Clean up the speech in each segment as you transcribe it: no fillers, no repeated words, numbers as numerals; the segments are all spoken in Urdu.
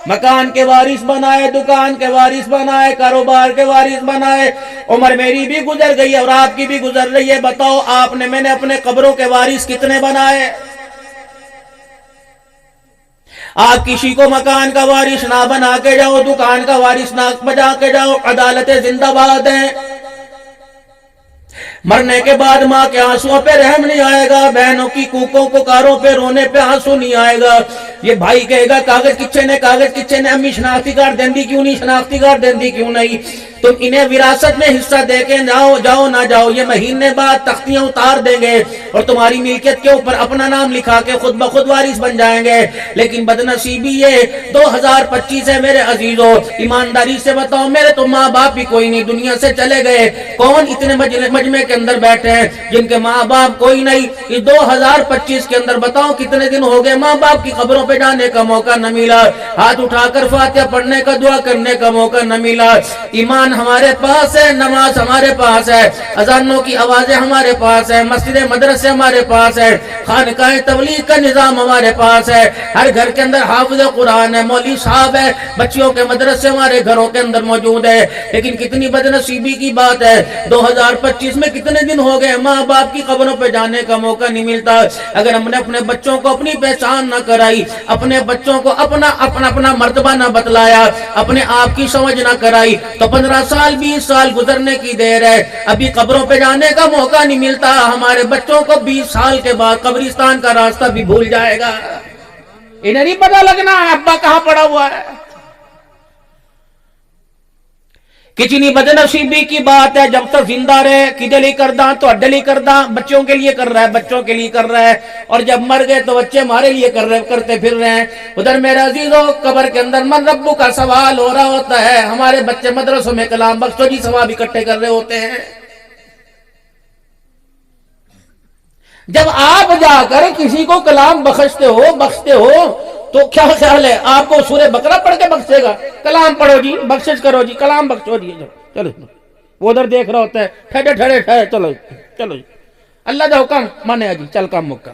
مکان کے وارث بنائے، دکان کے وارث بنائے، کاروبار کے وارث بنائے۔ عمر میری بھی گزر گئی اور آپ کی بھی گزر رہی ہے، بتاؤ آپ نے میں نے اپنے قبروں کے وارث کتنے بنائے؟ آپ کسی کو مکان کا وارث نہ بنا کے جاؤ، دکان کا وارث نہ بجا کے جاؤ، عدالتیں زندہ باد ہیں۔ مرنے کے بعد ماں کے آنسوں پہ رحم نہیں آئے گا، بہنوں کی کوکوں پکاروں پہ رونے پہ آنسو نہیں آئے گا۔ یہ بھائی کہے گا کاغذ کچھے نے امی شناختی کارڈ دین دی کیوں نہیں، شناختی کارڈ دین دی کیوں نہیں؟ تم انہیں وراثت میں حصہ دے کے جاؤ نہ جاؤ، یہ مہینے بعد تختیاں اتار دیں گے اور تمہاری ملکیت کے اوپر اپنا نام لکھا کے خود بخود وارث بن جائیں گے۔ لیکن بدنصیبی یہ 2025 ہے میرے عزیزو، ایمانداری سے بتاؤ، میرے تو ماں باپ بھی کوئی نہیں، دنیا سے چلے گئے۔ کون اتنے مجمع کے اندر بیٹھے ہیں جن کے ماں باپ کوئی نہیں؟ اس 2025 کے اندر بتاؤ کتنے دن ہو گئے ماں باپ کی قبروں پہ جانے کا موقع نہ ملا، ہاتھ اٹھا کر فاتحہ پڑھنے کا دعا کرنے کا موقع نہ ملا۔ ایمان ہمارے پاس ہے، نماز ہمارے پاس ہے، اذانوں کی آوازیں ہمارے پاس ہے، مسجد مدرسے ہمارے پاس ہے، خانقاہ تبلیغ کا نظام ہمارے پاس ہے، ہر گھر کے اندر حافظ قرآن ہے، مولوی صاحب ہے، بچیوں کے مدرسے ہمارے گھروں کے اندر موجود ہے۔ لیکن کتنی بدنصیبی کی بات ہے، 2025 میں کتنے دن ہو گئے ماں باپ کی قبروں پہ جانے کا موقع نہیں ملتا۔ اگر ہم نے اپنے بچوں کو اپنی پہچان نہ کرائی، اپنے بچوں کو اپنا مرتبہ نہ بتلایا، اپنے آپ کی سمجھ نہ کرائی، تو 15 سال 20 سال گزرنے کی دیر ہے، ابھی قبروں پہ جانے کا موقع نہیں ملتا۔ ہمارے بچوں کو 20 سال کے بعد قبرستان کا راستہ بھی بھول جائے گا، انہیں نہیں پتا لگنا ابا کہاں پڑا ہوا ہے۔ کتنی بدنصیبی کی بات ہے، جب تک زندہ رہے کدے لیے کردہ تو اڈے لیے کردہ، بچوں کے لیے کر رہا ہے، بچوں کے لیے کر رہا ہے، اور جب مر گئے تو بچے ہمارے لیے کرتے پھر رہے ہیں۔ ادھر میرے عزیزو قبر کے اندر من ربو کا سوال ہو رہا ہوتا ہے، ہمارے بچے مدرسوں میں کلام بخشو جی ثواب اکٹھے کر رہے ہوتے ہیں۔ جب آپ جا کر کسی کو کلام بخشتے ہو تو کیا خیال ہے آپ کو سورہ بقرہ پڑھ کے بخشے گا؟ کلام پڑھو جی، بخشش کرو جی، کلام بخشو جی، چلو وہ ادھر دیکھ رہا ہوتا ہے، ٹھہرے چلو جی اللہ دا حکم مانے جی، چل کام مکہ۔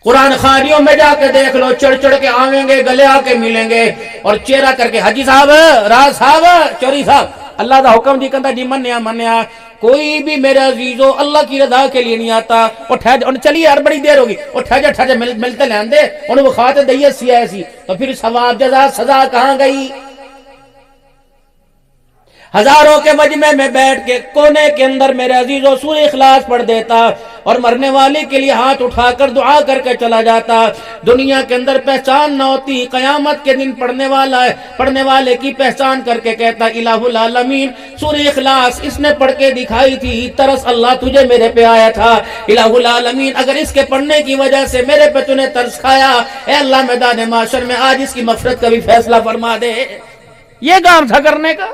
قرآن خانیوں میں جا کے دیکھ لو، چڑھ کے آویں گے، گلے آ کے ملیں گے اور چہرہ کر کے حاجی صاحب، راز صاحب، چوری صاحب، اللہ دا حکم جی کہتا جی منیا۔ کوئی بھی میرے عزیزو اللہ کی رضا کے لیے نہیں آتا، اور چلیے یار بڑی دیر ہوگی، اور ٹھہر ملتے لین دے انہوں وہ خواہتے دئیے سی ایسی، تو پھر ثواب جزا سزا کہاں گئی؟ ہزاروں کے مجمع میں بیٹھ کے کونے کے اندر میرے عزیزو سورہ اخلاص پڑھ دیتا اور مرنے والے کے لیے ہاتھ اٹھا کر دعا کر کے چلا جاتا۔ دنیا کے اندر پہچان نہ ہوتی، قیامت کے دن پڑھنے والے کی پہچان کر کے کہتا الہ العالمین سورہ اخلاص اس نے پڑھ کے دکھائی تھی، ترس اللہ تجھے میرے پہ آیا تھا، الہ العالمین اگر اس کے پڑھنے کی وجہ سے میرے پہ تو نے ترس کھایا، اے اللہ میدان معاشر میں آج اس کی مغفرت کا بھی فیصلہ فرما دے۔ یہ کام تھا کرنے کا۔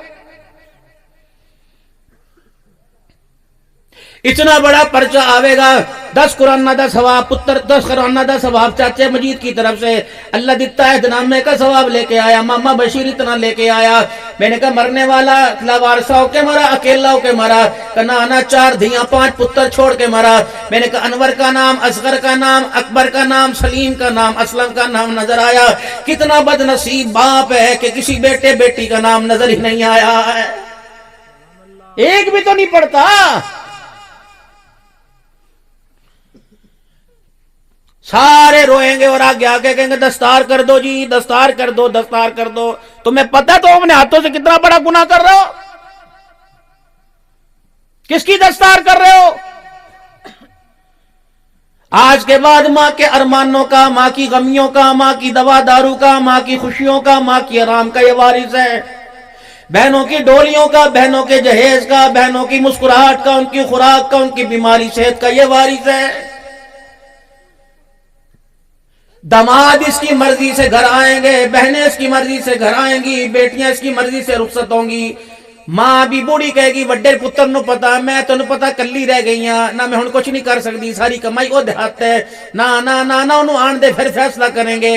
اتنا بڑا پرچہ آوے گا، 10 قرآن نہ 10 ثواب پتر، 10 قرآن نہ 10 ثواب چاچے مجید کی طرف سے اللہ دیتا ہے دنامے کا ثواب لے کے آیا، ماما بشیر اتنا لے کے آیا۔ میں نے کہا مرنے والا لاوارثہ ہو کے مرا، اکیلا ہو کے مرا، کنانا 4 دھیاں 5 پتر چھوڑ کے مرا۔ میں نے کہا انور کا نام، اصغر کا نام، اکبر کا نام، سلیم کا نام، اسلم کا نام نظر آیا۔ کتنا بد نصیب باپ ہے کہ کسی بیٹے بیٹی کا نام نظر ہی نہیں آیا ہے، ایک بھی تو نہیں پڑھتا۔ سارے روئیں گے اور آگے کہیں گے دستار کر دو جی، دستار کر دو، دستار کر دو۔ تمہیں پتہ تو اپنے ہاتھوں سے کتنا بڑا گناہ کر رہے ہو؟ کس کی دستار کر رہے ہو؟ آج کے بعد ماں کے ارمانوں کا، ماں کی غمیوں کا، ماں کی دوا دارو کا، ماں کی خوشیوں کا، ماں کی آرام کا یہ وارث ہے۔ بہنوں کی ڈولیوں کا، بہنوں کے جہیز کا، بہنوں کی مسکراہٹ کا، ان کی خوراک کا، ان کی بیماری صحت کا یہ وارث ہے۔ داماد اس کی مرضی سے گھر آئیں گے، بہنیں اس کی مرضی سے گھر آئیں گی، بیٹیاں اس کی مرضی سے رخصت ہوں گی۔ ماں بھی بوڑھی کہے گی وڈے پتر نو پتا میں تو پتا کلی رہ گئی ہاں، نہ میں ہن کچھ نہیں کر سکتی، ساری کمائی وہ دیہات ہے، نہ انہوں آن دے پھر فیصلہ کریں گے۔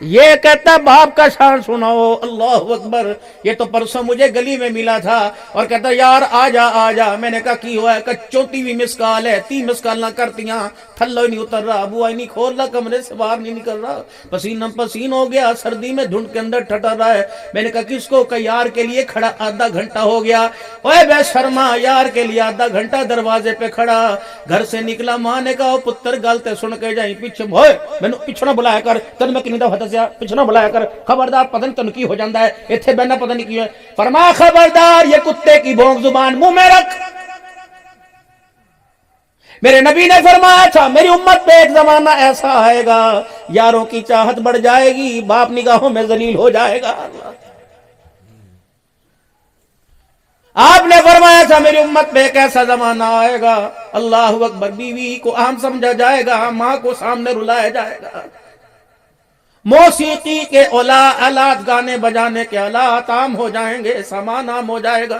یہ کہتا ہے باپ کا شان سناؤ، اللہ اکبر۔ یہ تو پرسوں مجھے گلی میں ملا تھا اور کہتا یار آ جا۔ میں نے کہا کی ہوا ہے؟ کہ 34ویں مس کال ہے، 3 مس کال نہ کرتیاں تھلو ہی نہیں اتر رہا، ابو آئی نہیں کھول رہا، کمرے سے باہر نہیں نکل رہا، پسینہ پسین ہو گیا، سردی میں دھند کے اندر ٹھٹر رہا ہے۔ میں نے کہا کس کو؟ کہ یار کے لیے کھڑا آدھا گھنٹہ ہو گیا۔ اوے بے شرما، یار کے لیے آدھا گھنٹہ دروازے پہ کھڑا، گھر سے نکلا، ماں نے کہا پتر گلتے سن کے جائیں پیچھے ہوئے، میں نے پیچھے نہ بلایا کر، تن میں کنی دفعہ دسیا پیچھے نہ بلایا کر، خبردار پتہ نہیں تن کی ہو جاندہ ہے، ایتھے بہنا پتہ نہیں کی ہے۔ فرمایا خبردار یہ کتے کی بھونک زبان منہ میں رکھ۔ میرے نبی نے فرمایا تھا میری امت پہ ایک زمانہ ایسا آئے گا، یاروں کی چاہت بڑھ جائے گی، باپ نگاہوں میں ذلیل ہو جائے گا۔ آپ نے فرمایا تھا میری امت پہ ایک ایسا زمانہ آئے گا، اللہ اکبر، بیوی کو اہم سمجھا جائے گا، ماں کو سامنے رلایا جائے گا، موسیقی کے آلات، گانے بجانے کے آلات عام ہو جائیں گے، سامان عام ہو جائے گا،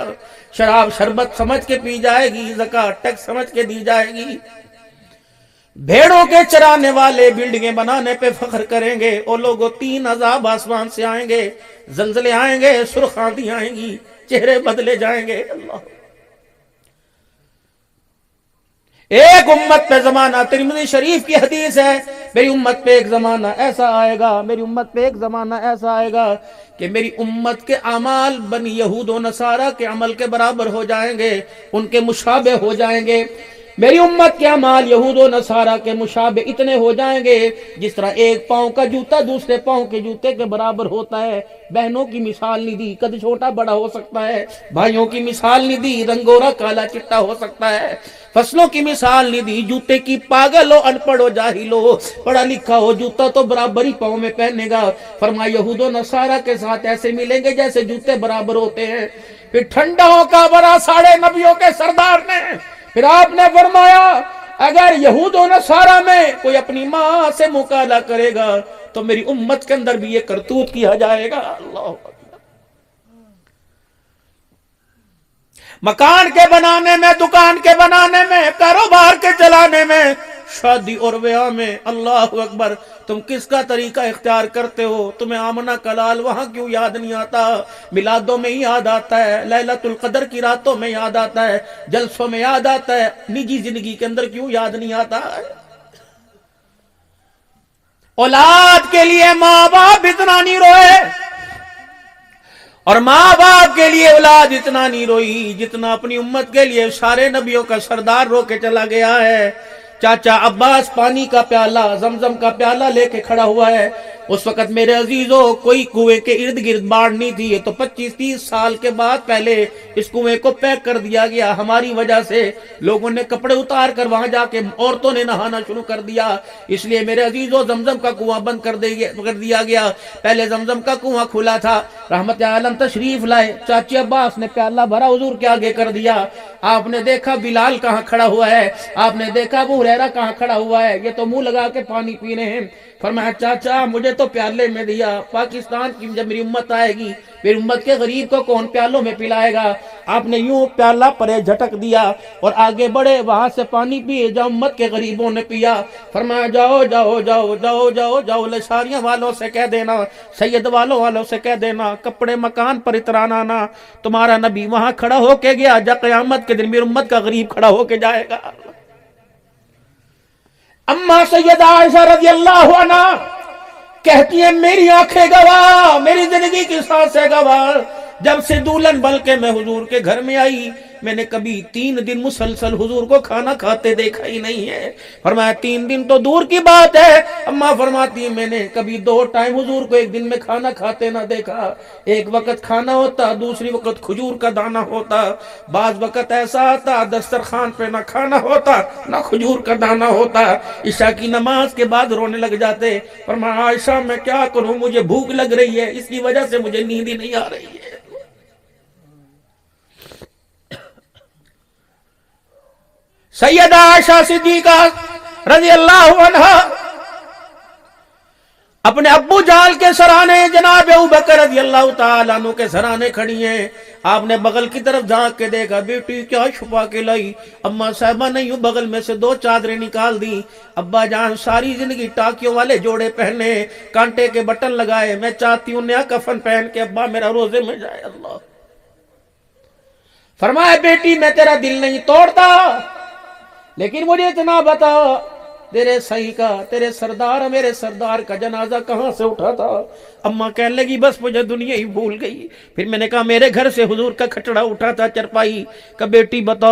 شراب شربت سمجھ کے پی جائے گی، زکوٰۃ ٹیکس سمجھ کے دی جائے گی، بھیڑوں کے چرانے والے بلڈنگیں بنانے پہ فخر کریں گے، وہ لوگوں 3 عذاب آسمان سے آئیں گے، زلزلے آئیں گے، سرخ آندھی آئیں گی، چہرے بدلے جائیں گے۔ اللہ، ایک امت پہ زمانہ، ترمذی شریف کی حدیث ہے، میری امت پہ ایک زمانہ ایسا آئے گا، میری امت پہ ایک زمانہ ایسا آئے گا کہ میری امت کے اعمال بنی یہود و نصارہ کے عمل کے برابر ہو جائیں گے، ان کے مشابہ ہو جائیں گے۔ میری امت کے اعمال یہود و نصارہ کے مشابہ اتنے ہو جائیں گے جس طرح ایک پاؤں کا جوتا دوسرے پاؤں کے جوتے کے برابر ہوتا ہے۔ بہنوں کی مثال نہیں دی، قد چھوٹا بڑا ہو سکتا ہے، بھائیوں کی مثال نہیں دی، رنگورا کالا چٹا ہو سکتا ہے، فصلوں کی مثال نہیں دی، جوتے کی پاگل ہو، ان پڑھ ہو، جاہل ہو، پڑھا لکھا ہو، جوتا تو برابر ہی پاؤں میں پہنے گا۔ فرمایا یہود و نصارہ کے ساتھ ایسے ملیں گے جیسے جوتے برابر ہوتے ہیں۔ پھر ٹھنڈاؤں کا بڑا ساڑھے نبیوں کے سردار نے، پھر آپ نے فرمایا اگر یہود و نصارہ میں کوئی اپنی ماں سے مکالہ کرے گا تو میری امت کے اندر بھی یہ کرتوت کیا جائے گا۔ اللہ، مکان کے بنانے میں، دکان کے بنانے میں، کاروبار کے چلانے میں، شادی اور بیاہ میں، اللہ اکبر، تم کس کا طریقہ اختیار کرتے ہو؟ تمہیں آمنہ کلال وہاں کیوں یاد نہیں آتا؟ میلادوں میں یاد آتا ہے، لیلۃ القدر کی راتوں میں یاد آتا ہے، جلسوں میں یاد آتا ہے، نجی زندگی کے اندر کیوں یاد نہیں آتا؟ اولاد کے لیے ماں باپ اتنا نہیں روئے، اور ماں باپ کے لیے اولاد اتنا نہیں روئی جتنا اپنی امت کے لیے سارے نبیوں کا سردار رو کے چلا گیا ہے۔ چاچا عباس پانی کا پیالہ، زمزم کا پیالہ لے کے کھڑا ہوا ہے، اس وقت میرے عزیزوں کوئی کنویں کے ارد گرد باڑ نہیں تھی، یہ تو 25-30 سال کے بعد پہلے اس کنویں کو پیک کر دیا گیا ہماری وجہ سے، لوگوں نے کپڑے اتار کر وہاں جا کے عورتوں نے نہانا شروع کر دیا، اس لیے میرے عزیزوں زمزم کا کنواں بند کر دیا گیا۔ پہلے زمزم کا کنواں کھلا تھا، رحمت عالم تشریف لائے، چاچی عباس نے پیالہ بھرا حضور کے آگے کر دیا، آپ نے دیکھا بلال کہاں کھڑا ہوا ہے، آپ نے دیکھا ابو ہریرہ کہاں کھڑا ہوا ہے، یہ تو منہ لگا کے پانی پی رہے ہیں۔ فرمایا چاچا مجھے تو پیالے میں دیا، پاکستان کی جب میری امت آئے گی پھر امت کے غریب کو کون پیالوں میں پلائے گا؟ آپ نے یوں پیالہ پرے جھٹک دیا اور آگے بڑھے، وہاں سے پانی پیے جا امت کے غریبوں نے پیا۔ فرمایا جاؤ جاؤ جاؤ جاؤ جاؤ جاؤ لشاریاں والوں سے کہہ دینا، سید والوں سے کہہ دینا، کپڑے مکان پر اترانا نہ، تمہارا نبی وہاں کھڑا ہو کے گیا جا قیامت کے دن میری امت کا غریب کھڑا ہو کے جائے گا۔ اما سیدہ عائشہ رضی اللہ عنہ کہتی ہیں میری آنکھیں گواہ، میری زندگی کی سانسیں گواہ، جب سے دولن بن کے میں حضور کے گھر میں آئی میں نے کبھی 3 دن مسلسل حضور کو کھانا کھاتے دیکھا ہی نہیں ہے۔ فرمایا 3 دن تو دور کی بات ہے، اماں فرماتی ہیں میں نے کبھی 2 ٹائم حضور کو ایک دن میں کھانا کھاتے نہ دیکھا، ایک وقت کھانا ہوتا، دوسری وقت کھجور کا دانہ ہوتا، بعض وقت ایسا آتا دسترخوان پہ نہ کھانا ہوتا نہ کھجور کا دانہ ہوتا، عشاء کی نماز کے بعد رونے لگ جاتے۔ فرمایا عائشہ میں کیا کروں، مجھے بھوک لگ رہی ہے، اس کی وجہ سے مجھے نیند ہی نہیں آ رہی ہے۔ سیدہ عائشہ صدیقہ رضی اللہ عنہ اپنے ابو جال کے سرانے جناب ابو بکر رضی اللہ تعالیٰ عنہ کے سرانے کھڑی ہیں. آپ نے بغل کی طرف جھانک کے دیکھا, بیٹی کیا چھپا کے لائی؟ اماں صاحبہ نے یوں بغل میں سے 2 چادریں نکال دی. ابا جان ساری زندگی ٹاکیوں والے جوڑے پہنے, کانٹے کے بٹن لگائے, میں چاہتی ہوں نیا کفن پہن کے ابا میرا روزے میں جائے. اللہ فرمایا بیٹی میں تیرا دل نہیں توڑتا, لیکن مجھے اتنا بتا تیرے صحیح کا, تیرے سردار میرے سردار کا جنازہ کہاں سے اٹھا تھا؟ اماں کہنے لگی بس مجھے دنیا ہی بھول گئی. پھر میں نے کہا میرے گھر سے حضور کا کھٹڑا اٹھا تھا چرپائی کا. بیٹی بتا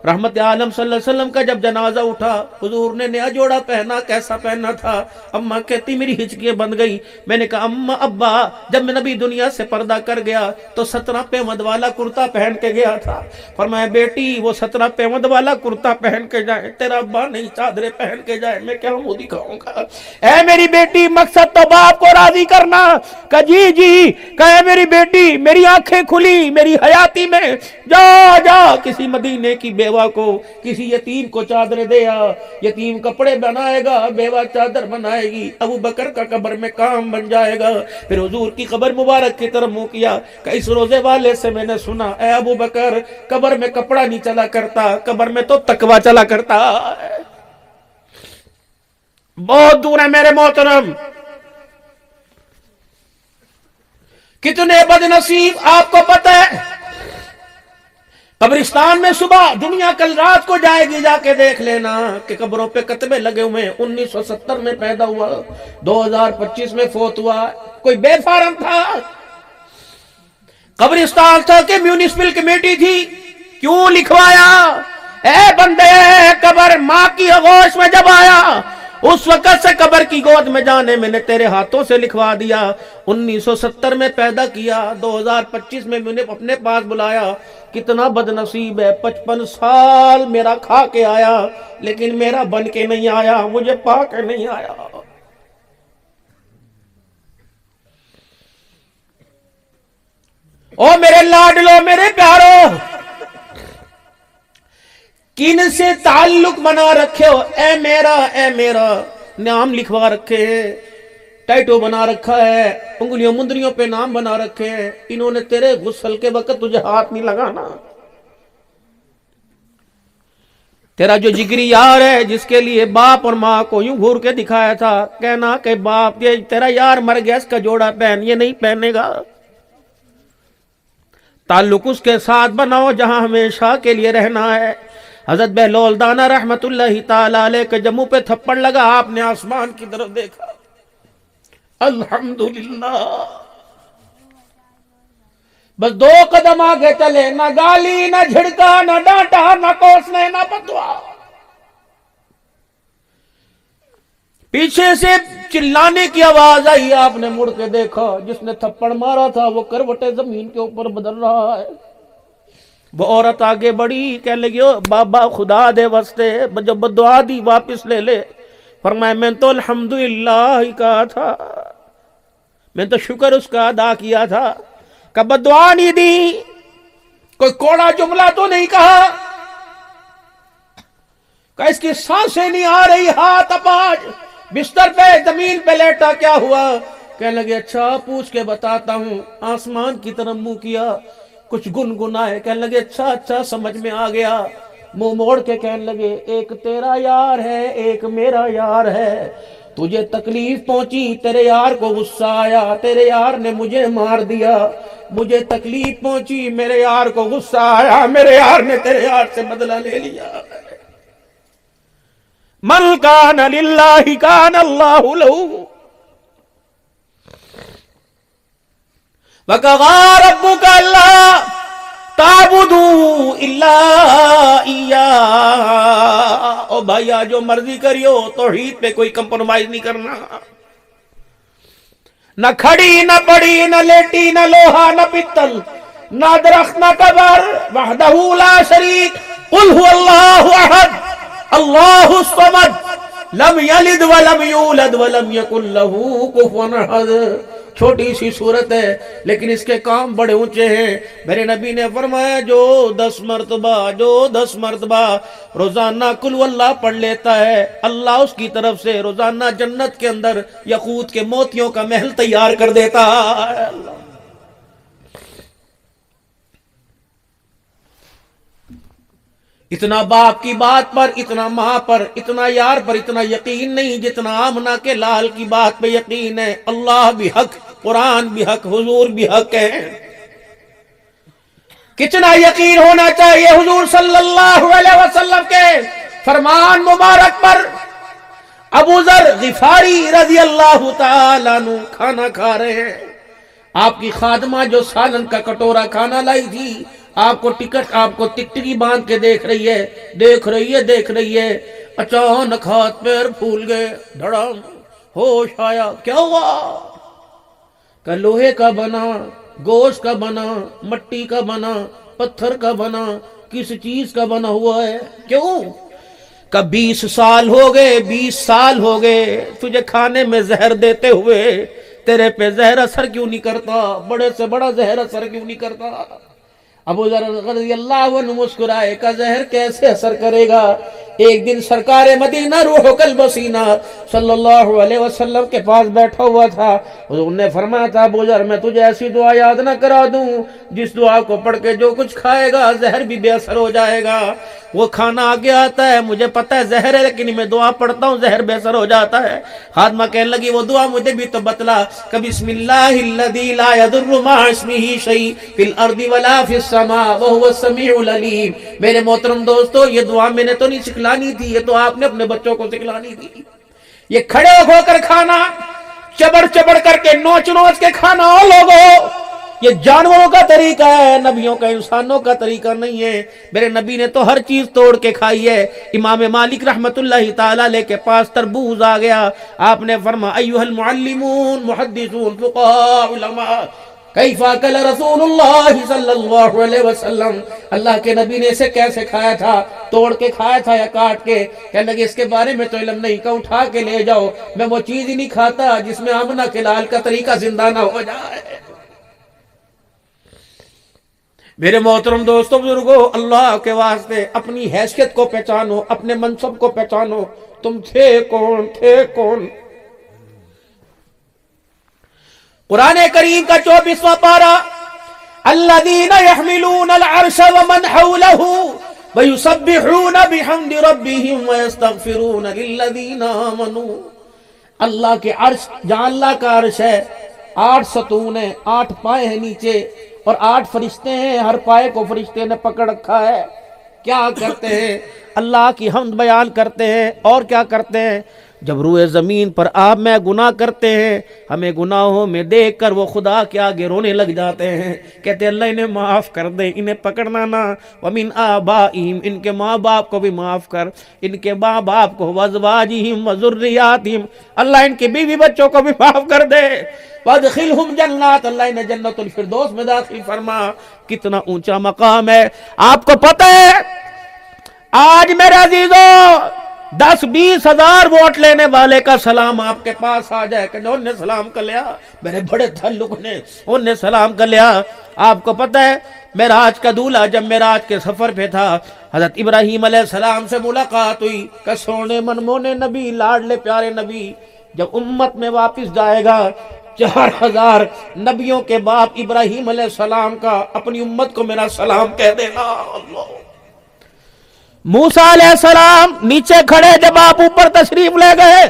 رحمت عالم صلی اللہ علیہ وسلم کا جب جنازہ اٹھا حضور نے نیا جوڑا پہنا, کیسا پہنا تھا؟ اماں کہتی میری ہچکیاں بند گئی. میں نے کہا اماں ابا جب میں نبی دنیا سے پردہ کر گیا تو 17 پیمد والا کرتا پہن کے گیا تھا. فرمایا بیٹی وہ 17 پیمد والا کرتا پہن کے جائے, تیرا ابا نہیں چادریں پہن کے جائے, میں کیا منہ دکھاؤں گا؟ اے میری بیٹی مقصد تو باپ کو راضی کرنا. کہ جی جی, کہے میری بیٹی میری آنکھیں کھلی میری حیاتی میں, جا جا کسی مدینے کی بیوہ کو, کسی یتیم کو چادر دے آ. یتیم کپڑے بنائے گا, بیوہ چادر بنائے گی, ابو بکر کا قبر میں کام بن جائے گا. پھر حضور کی قبر مبارک کی طرف منہ کیا کہ اس روزے والے سے میں نے سنا اے ابو بکر قبر میں کپڑا نہیں چلا کرتا, قبر میں تو تقوی چلا کرتا. بہت دور ہے میرے محترم. کتنے بد نصیب آپ کو پتہ ہے, قبرستان میں صبح دنیا کل رات کو جائے گی, جا کے دیکھ لینا کہ قبروں پہ کتبے لگے ہوئے. 1970 میں پیدا ہوا, 2025 میں فوت ہوا. کوئی بے فارم تھا؟ قبرستان تھا کہ میونسپل کمیٹی تھی؟ کیوں لکھوایا؟ اے بندے قبر ماں کی آغوش میں جب آیا اس وقت سے قبر کی گود میں جانے میں نے تیرے ہاتھوں سے لکھوا دیا. 1970 میں پیدا کیا, 2025 میں نے اپنے پاس بلایا. کتنا بد نصیب ہے, 55 سال میرا کھا کے آیا لیکن میرا بن کے نہیں آیا, مجھے پا کے نہیں آیا. او میرے لاڈلو میرے پیارو, کن سے تعلق بنا رکھے ہو؟ اے میرا نام لکھوا رکھے ہیں, ٹیٹو بنا رکھا ہے, انگلیوں مندریوں پہ نام بنا رکھے ہیں. انہوں نے تیرے غسل کے وقت تجھے ہاتھ نہیں لگانا. تیرا جو جگری یار ہے جس کے لیے باپ اور ماں کو یوں گھور کے دکھایا تھا, کہنا کہ باپ یہ تیرا یار مر گیا, اس کا جوڑا پہن, یہ نہیں پہنے گا. تعلق اس کے ساتھ بناؤ جہاں ہمیشہ کے لیے رہنا ہے. حضرت بہلول دانا رحمت اللہ تعالیٰ علیہ کے جموں پہ تھپڑ لگا, آپ نے آسمان کی طرف دیکھا, الحمدللہ, بس 2 قدم آگے چلے, نہ گالی نہ جھڑکا نہ ڈانٹا نہ کوسنے نہ بدوا. پیچھے سے چلانے کی آواز آئی, آپ نے مڑ کے دیکھا, جس نے تھپڑ مارا تھا وہ کروٹیں زمین کے اوپر بدل رہا ہے. وہ عورت آگے بڑھی, کہنے لگی بابا خدا دے واسطے جو بدعا دی واپس لے لے. فرمایا میں تو الحمدللہ ہی کہا تھا, میں تو شکر اس کا ادا کیا تھا, کہ بدعا نہیں دی, کوئی کوڑا جملہ تو نہیں کہا, کہ اس کی سانسیں نہیں آ رہی, ہاتھ اپاج بستر پہ زمین پہ لیٹا, کیا ہوا؟ کہنے لگے اچھا پوچھ کے بتاتا ہوں. آسمان کی طرف منہ کیا, کچھ گنگنائے, کہنے لگے اچھا سمجھ میں آ گیا. منہ موڑ کے کہنے لگے ایک تیرا یار ہے ایک میرا یار ہے, تجھے تکلیف پہنچی, تیرے یار کو غصہ آیا, تیرے یار نے مجھے مار دیا. مجھے تکلیف پہنچی, میرے یار کو غصہ آیا, میرے یار نے تیرے یار سے بدلہ لے لیا. من کان للہ کان اللہ لہو, وَقَضَىٰ رَبُّكَ أَلَّا تَعْبُدُوا إِلَّا إِيَّاهُ. او بھائیا جو مرضی کریو, توحید پہ کوئی کمپرومائز نہیں کرنا. نہ کھڑی نہ پڑی نہ لیٹی نہ لوہا نہ پتل نہ درخت نہ قبر. وحدہ لا شریک, قل هو اللہ احد اللہ الصمد لم یلد ولم یولد ولم یکن لہ کفوا احد. چھوٹی سی صورت ہے لیکن اس کے کام بڑے اونچے ہیں۔ میرے نبی نے فرمایا جو 10 مرتبہ روزانہ قل واللہ پڑھ لیتا ہے، اللہ اس کی طرف سے روزانہ جنت کے اندر یاقوت کے موتیوں کا محل تیار کر دیتا ہے۔ اتنا باپ کی بات پر، اتنا ماں پر، اتنا یار پر اتنا یقین نہیں جتنا آمنہ کے لال کی بات پہ یقین ہے۔ اللہ بھی حق، قرآن بھی حق، حضور بھی حق ہے۔ کتنا یقین ہونا چاہیے حضور صلی اللہ علیہ وسلم کے فرمان مبارک پر۔ ابو ذر غفاری رضی اللہ تعالیٰ عنہ کھانا کھا رہے ہیں، آپ کی خادمہ جو سالن کا کٹورا کھانا لائی تھی آپ کو ٹکٹکی باندھ کے دیکھ رہی ہے، اچانک ہاتھ پیر پھول گئے، دھڑام ہوش آیا، کیا ہوا؟ کہ لوہے کا بنا، گوشت کا بنا، مٹی کا بنا، پتھر کا بنا، کس چیز کا بنا ہوا ہے؟ کیوں؟ کہ 20 سال ہو گئے تجھے کھانے میں زہر دیتے ہوئے، تیرے پہ زہر اثر کیوں نہیں کرتا؟ بڑے سے بڑا زہر اثر کیوں نہیں کرتا؟ ابو ذر رضی اللہ عنہ مسکرائے، کا زہر کیسے اثر کرے گا؟ ایک دن سرکار مدینہ روح القلب سینہ صلی اللہ علیہ وسلم کے پاس بیٹھا ہوا تھا، حضور نے فرمایا تھا ابو ذر میں تجھے ایسی دعا یاد نہ کرا دوں جس دعا کو پڑھ کے جو کچھ کھائے گا زہر بھی بے اثر ہو جائے گا۔ وہ کھانا آگے آتا ہے، مجھے پتہ ہے زہر ہے لیکن میں دعا پڑھتا ہوں زہر بے اثر ہو جاتا ہے۔ خادمہ کہنے لگی وہ دعا مجھے بھی تو بتلا، کہ بسم اللہ الذی لا یضر مع اسمہ شیء فی الارض ولا فی السماء وہو السمیع العلیم۔ میرے محترم دوستو یہ دعا میں نے تو نہیں سکھلانی تھی، یہ تو آپ نے اپنے بچوں کو سکھلانی تھی۔ یہ کھڑے ہو کر کھانا، چبڑ چبڑ کر کے نوچ نوچ کے کھانا، او لوگو یہ جانوروں کا طریقہ ہے، نبیوں کا، انسانوں کا طریقہ نہیں ہے۔ میرے نبی نے تو ہر چیز توڑ کے کھائی ہے۔ امام مالک رحمت اللہ تعالیٰ علیہ کے پاس تربوز آ گیا، آپ نے فرمایا ایھا المعلمون محدثون فقہاء علماء کیف اکل رسول اللہ صلی اللہ علیہ وسلم، اللہ کے نبی نے اسے کیسے کھایا تھا؟ توڑ کے کھایا تھا یا کاٹ کے؟ کہنے لگے اس کے بارے میں تو علم نہیں، کہ اٹھا کے لے جاؤ، میں وہ چیز ہی نہیں کھاتا جس میں آمنہ کے لال کا طریقہ زندہ نہ ہو جائے۔ میرے محترم دوستو بزرگو، اللہ کے واسطے اپنی حیثیت کو پہچانو، اپنے منصب کو پہچانو، تم تھے کون؟ قرآن کریم کا 24واں پارہ، الذین یحملون العرش ومن حولہ ویسبحون بحمد ربہم ویستغفرون للذین آمنوا۔ اللہ کے عرش، جہاں اللہ کا عرش ہے، 8 ستون ہیں، 8 پائے ہیں نیچے، اور 8 فرشتے ہیں، ہر پائے کو فرشتے نے پکڑ رکھا ہے۔ کیا کرتے ہیں؟ اللہ کی حمد بیان کرتے ہیں، اور کیا کرتے ہیں؟ جب روئے زمین پر آپ میں گناہ کرتے ہیں، ہمیں گناہوں میں دیکھ کر وہ خدا کے آگے رونے لگ جاتے ہیں، کہتے ہیں اللہ انہیں معاف کر دے، انہیں پکڑنا نہ، وَمِنْ آبَائِهِمْ ان کے ماں باپ کو بھی معاف کر، ان کے ماں باپ کو، وَأَزْوَاجِهِمْ وَذُرِّيَّاتِهِمْ اللہ ان کے بیوی بچوں کو بھی معاف کر دے، وَأَدْخِلْهُمْ جَنَّاتٍ اللہ انہیں جنت الفردوس میں داخل فرما۔ کتنا اونچا مقام ہے، آپ کو پتہ ہے آج میرے عزیزوں 10-20 ہزار ووٹ لینے والے کا سلام آپ کے پاس آ جائے کہ انہوں نے سلام کر لیا، میرے بڑے تعلق نے انہوں نے سلام کر لیا۔ آپ کو پتہ ہے معراج کا دولہا جب معراج کے سفر پہ تھا، حضرت ابراہیم علیہ السلام سے ملاقات ہوئی کہ سونے منمونے نبی، لاڈلے پیارے نبی جب امت میں واپس جائے گا 4000 نبیوں کے باپ ابراہیم علیہ السلام کا اپنی امت کو میرا سلام کہہ دینا۔ اللہ، موسیٰ علیہ السلام نیچے کھڑے، جب آپ اوپر تشریف لے گئے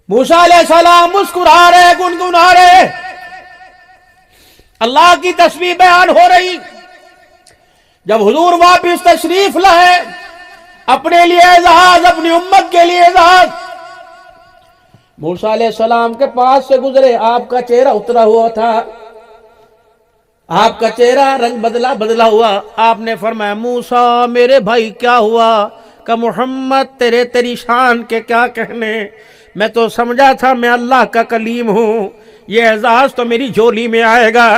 موسیٰ علیہ السلام مسکرا رہے، گنگنا رہے، اللہ کی تسبیح بیان ہو رہی۔ جب حضور واپس تشریف لائے، اپنے لیے اعزاز، اپنی امت کے لیے اعزاز، موسیٰ علیہ السلام کے پاس سے گزرے، آپ کا چہرہ اترا ہوا تھا، آپ کا چہرہ رنگ بدلا ہوا۔ آپ نے فرمایا موسیٰ میرے بھائی کیا ہوا؟ کہ محمد تیری شان کے کیا کہنے، میں تو سمجھا تھا میں اللہ کا کلیم ہوں، یہ اعزاز تو میری جھولی میں آئے گا۔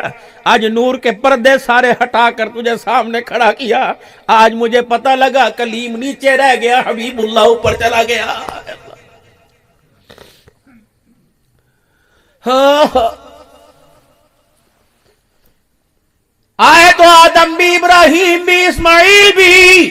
آج نور کے پردے سارے ہٹا کر تجھے سامنے کھڑا کیا، آج مجھے پتہ لگا کلیم نیچے رہ گیا، حبیب اللہ اوپر چلا گیا۔ آئے تو آدم بھی، ابراہیم بھی، اسماعیل بھی،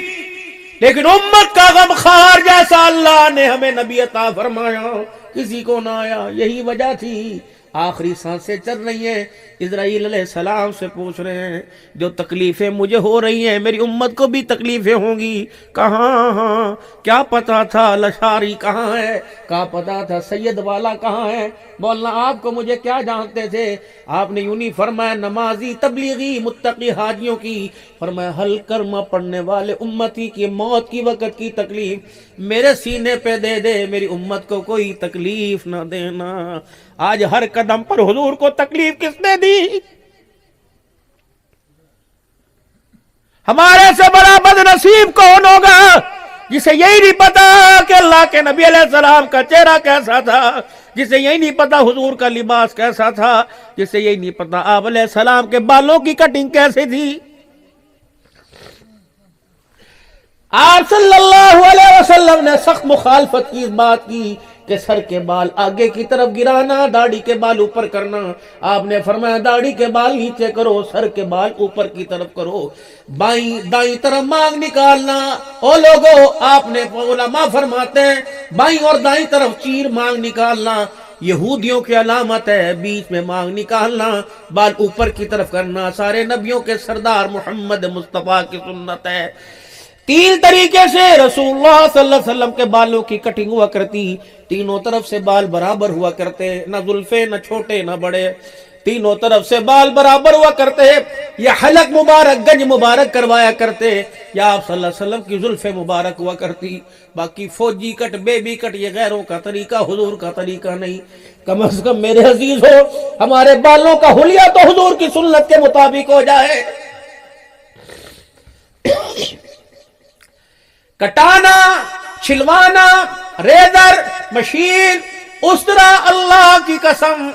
لیکن امت کا غم خار جیسا اللہ نے ہمیں نبی عطا فرمایا کسی کو نہ آیا۔ یہی وجہ تھی آخری سانسیں چل رہی ہیں، اسرائیل علیہ السلام سے پوچھ رہے ہیں جو تکلیفیں مجھے ہو رہی ہیں میری امت کو بھی تکلیفیں ہوں گی۔ کہاں کیا پتا تھا لشاری کہاں ہے، کیا پتا تھا سید والا کہاں ہے، مولانا آپ کو مجھے کیا جانتے تھے؟ آپ نے یوں نہیں فرمایا نمازی تبلیغی متقی حاجیوں کی، فرمایا ہل کرما پڑھنے والے امتی کی موت کی وقت کی تکلیف میرے سینے پہ دے دے، میری امت کو کوئی تکلیف نہ دینا۔ آج ہر قدم پر حضور کو تکلیف کس نے دی؟ ہمارے سے بڑا بد نصیب کون ہوگا جسے یہی نہیں پتا کہ اللہ کے نبی علیہ السلام کا چہرہ کیسا تھا، جسے یہی نہیں پتا حضور کا لباس کیسا تھا، جسے یہی نہیں پتا آپ علیہ السلام کے بالوں کی کٹنگ کیسے تھی۔ آپ صلی اللہ علیہ وسلم نے سخت مخالفت کی اس بات کی کہ سر کے بال آگے کی طرف گرانا، داڑھی کے بال اوپر کرنا۔ آپ نے فرمایا داڑھی کے بال نیچے کرو، سر کے بال اوپر کی طرف کرو، دائیں طرف مانگ نکالنا۔ او لوگو، آپ نے علماء فرماتے ہیں بائیں اور دائیں طرف چیر مانگ نکالنا یہودیوں کی علامت ہے، بیچ میں مانگ نکالنا، بال اوپر کی طرف کرنا سارے نبیوں کے سردار محمد مصطفیٰ کی سنت ہے۔ تین طریقے سے رسول اللہ صلی اللہ علیہ وسلم کے بالوں کی کٹنگ ہوا کرتی، تینوں طرف سے بال برابر ہوا کرتے، نہ زلفے نہ چھوٹے نہ بڑے، تینوں طرف سے بال برابر ہوا کرتے، یا حلق مبارک گنج مبارک کروایا کرتے، یا آپ صلی اللہ علیہ وسلم کی زلفیں مبارک ہوا کرتی۔ باقی فوجی کٹ بیبی کٹ یہ غیروں کا طریقہ، حضور کا طریقہ نہیں۔ کم از کم میرے عزیز ہو ہمارے بالوں کا حلیہ تو حضور کی سنت کے مطابق ہو جائے۔ کٹانا، چھلوانا، ریزر، مشین، اس طرح اللہ کی قسم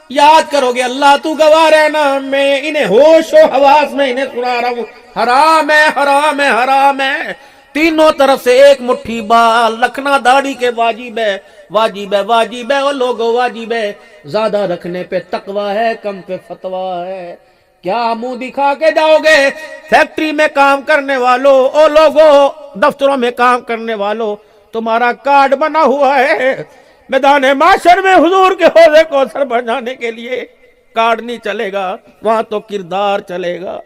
یاد کرو گے، اللہ تو گواہ رہنا میں انہیں ہوش و حواس میں انہیں سنا رہا ہوں، حرام ہے حرام ہے حرام ہے۔ تینوں طرف سے ایک مٹھی بال رکھنا داڑھی کے واجب ہے، واجب ہے واجب ہے، اور لوگوں واجب ہے۔ زیادہ رکھنے پہ تقوی ہے، کم پہ فتویٰ ہے۔ کیا منہ دکھا کے جاؤ گے؟ فیکٹری میں کام کرنے والوں، او لوگوں دفتروں میں کام کرنے والوں، تمہارا کارڈ بنا ہوا ہے، میدان معاشر میں حضور کے حوضے کو سر بجانے کے لیے کارڈ نہیں چلے گا، وہاں تو کردار چلے گا۔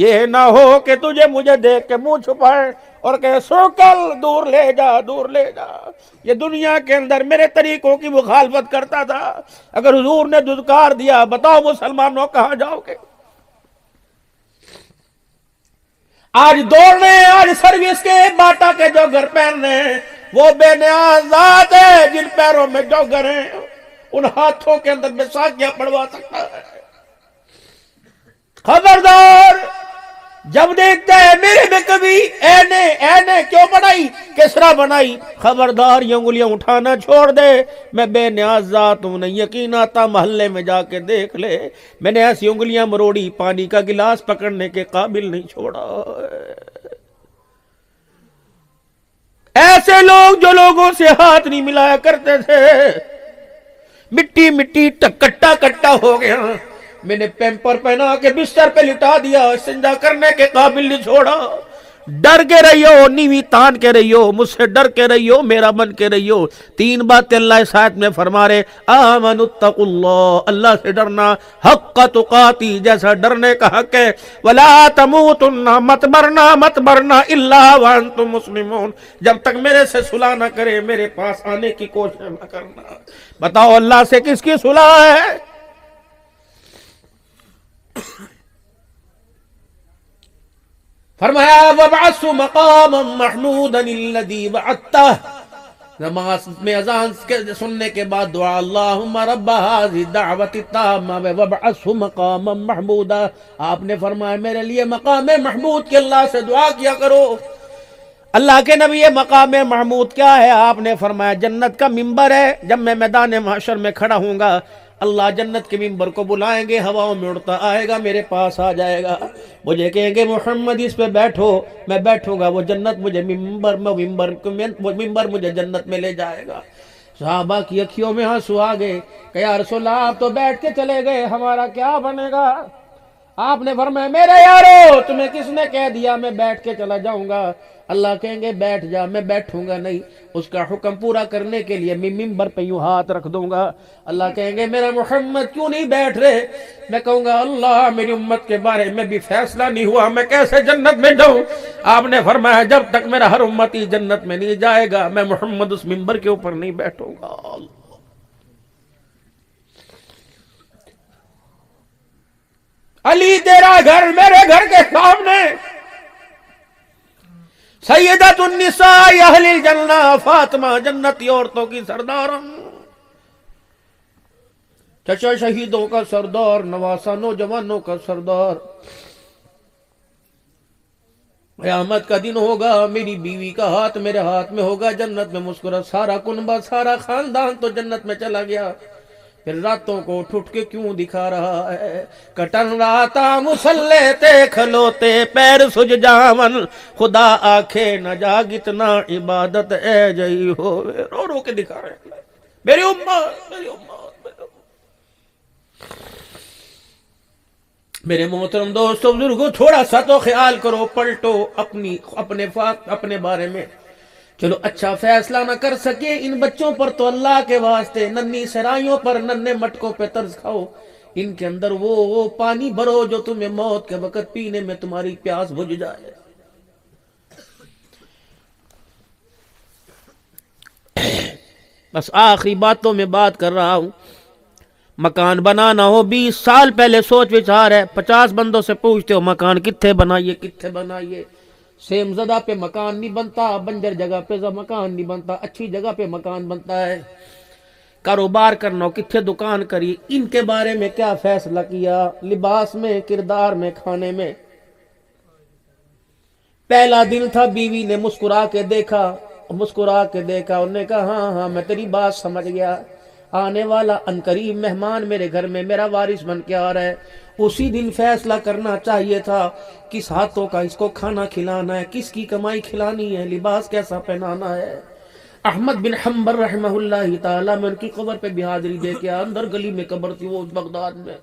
یہ نہ ہو کہ تجھے مجھے دیکھ کے منہ چھپائے اور کہ سوکل دور لے جا دور لے جا۔ یہ دنیا کے اندر میرے طریقوں کی مخالفت کرتا تھا، اگر حضور نے دھتکار دیا بتاؤ مسلمانوں کہاں جاؤ گے؟ آج دوڑنے، آج سروس کے باٹا کے جو گھر پہن رہے ہیں وہ بے نیاز ذات ہے جن پیروں میں جوگر ہیں ان ہاتھوں کے اندر بیساکھیاں پڑوا سکتا ہے۔ خبردار، جب دیکھتا ہے میرے میں کبھی اینے کیوں بنائی، کسرا بنائی، خبردار یہ انگلیاں اٹھانا چھوڑ دے، میں بے نیاز ذات ہوں، نہیں یقین آتا محلے میں جا کے دیکھ لے، میں نے ایسی انگلیاں مروڑی پانی کا گلاس پکڑنے کے قابل نہیں چھوڑا۔ ایسے لوگ جو لوگوں سے ہاتھ نہیں ملایا کرتے تھے، مٹی مٹی کٹا کٹا ہو گیا، میں نے پیمپر پہنا کے بستر پہ لٹا دیا، استنجا کرنے کے قابل نہیں چھوڑا۔ ڈر کے رہیو، نیوی تان کے رہیو، مجھ سے ڈر کے رہیو، میرا بن کے رہیو۔ تین باتیں اللہ اس آیت میں فرما رہے، آمنوا اتقوا اللہ، اللہ سے ڈرنا حق تقاتی، جیسا ڈرنے کا حق ہے، ولا تموتن، مت مرنا الا وانتم مسلمون، جب تک میرے سے صلح نہ کرے میرے پاس آنے کی کوشش نہ کرنا۔ بتاؤ اللہ سے کس کی صلح ہے؟ فرمایا وَبَعَثُ مَقَامًا مَحْمُودًا الَّذِي وَعَدتَّهُ، نماز میں اذان سننے کے بعد دعا، اللہم رب هذه الدعوة التامة وَبَعَثُ مَقَامًا مَحْمُودًا، آپ نے فرمایا میرے لیے مقام محمود کے اللہ سے دعا کیا کرو۔ اللہ کے نبی یہ مقام محمود کیا ہے؟ آپ نے فرمایا جنت کا منبر ہے، جب میں میدان محشر میں کھڑا ہوں گا اللہ جنت کے ممبر کو بلائیں گے، ہواؤں میں اڑتا آئے گا، میرے پاس آ جائے گا، مجھے کہیں گے محمد اس پہ بیٹھو، میں بیٹھوں گا، وہ جنت مجھے ممبر مجھے جنت میں لے جائے گا۔ صحابہ کی اکھیوں میں آنسو آ گئے کہ یا رسول اللہ آپ تو بیٹھ کے چلے گئے، ہمارا کیا بنے گا؟ آپ نے فرمایا میرے یارو تمہیں کس نے کہہ دیا میں بیٹھ کے چلا جاؤں گا؟ اللہ کہیں گے بیٹھ جا، میں بیٹھوں گا نہیں، اس کا حکم پورا کرنے کے لیے میں ممبر پہ یوں ہاتھ رکھ دوں گا۔ اللہ کہیں گے میرا محمد کیوں نہیں بیٹھ رہے؟ میں کہوں گا اللہ میری امت کے بارے میں بھی فیصلہ نہیں ہوا، میں کیسے جنت میں جاؤں؟ آپ نے فرمایا جب تک میرا ہر امتی جنت میں نہیں جائے گا میں محمد اس ممبر کے اوپر نہیں بیٹھوں گا۔ علی تیرا گھر میرے گھر کے سامنے، سیدۃ النساء اہل الجنہ فاطمہ جنتی عورتوں کی سردار، چچا شہیدوں کا سردار، نواسا نوجوانوں کا سردار۔ قیامت کا دن ہوگا، میری بیوی کا ہاتھ میرے ہاتھ میں ہوگا، جنت میں مسکرا، سارا کنبہ سارا خاندان تو جنت میں چلا گیا، پھر راتوں کو اٹھ اٹھ کے کیوں دکھا رہا ہے؟ کٹن راتا مسلح تے کھلوتے پیر سج جاون، خدا آنکھے نہ جاگ اتنا عبادت اے جئی ہوئے، رو رو کے دکھا رہے ہیں میری امت میری امت۔ میرے محترم دوستو بزرگوں، تھوڑا سا تو خیال کرو، پلٹو اپنے بارے میں۔ چلو اچھا فیصلہ نہ کر سکے ان بچوں پر تو اللہ کے واسطے ننھی سرائیوں پر ننھے مٹکوں پہ طرز کھاؤ، ان کے اندر وہ پانی بھرو جو تمہیں موت کے وقت پینے میں تمہاری پیاس بجھ جائے۔ بس آخری باتوں میں بات کر رہا ہوں، مکان بنانا ہو 20 سال پہلے سوچ وچار ہے، 50 بندوں سے پوچھتے ہو مکان کتنے بنائیے، سیم زدہ پہ مکان نہیں بنتا، بنجر جگہ پہ مکان نہیں بنتا، اچھی جگہ پہ مکان بنتا ہے۔ کاروبار کرنا ہو کتنے دکان کری، ان کے بارے میں کیا فیصلہ کیا؟ لباس میں، کردار میں، کھانے میں۔ پہلا دن تھا، بیوی نے مسکرا کے دیکھا، انہوں نے کہا ہاں میں تیری بات سمجھ گیا، آنے والا عنقریب مہمان میرے گھر میں میرا وارث بن کے آ رہا ہے۔ اسی دن فیصلہ کرنا چاہیے تھا کس ہاتھوں کا اس کو کھانا کھلانا ہے، کس کی کمائی کھلانی ہے، لباس کیسا پہنانا ہے۔ احمد بن حنبل رحمہ اللہ تعالی، میں ان کی قبر پہ بھی حاضری دے کے اندر گلی میں قبر تھی وہ بغداد میں۔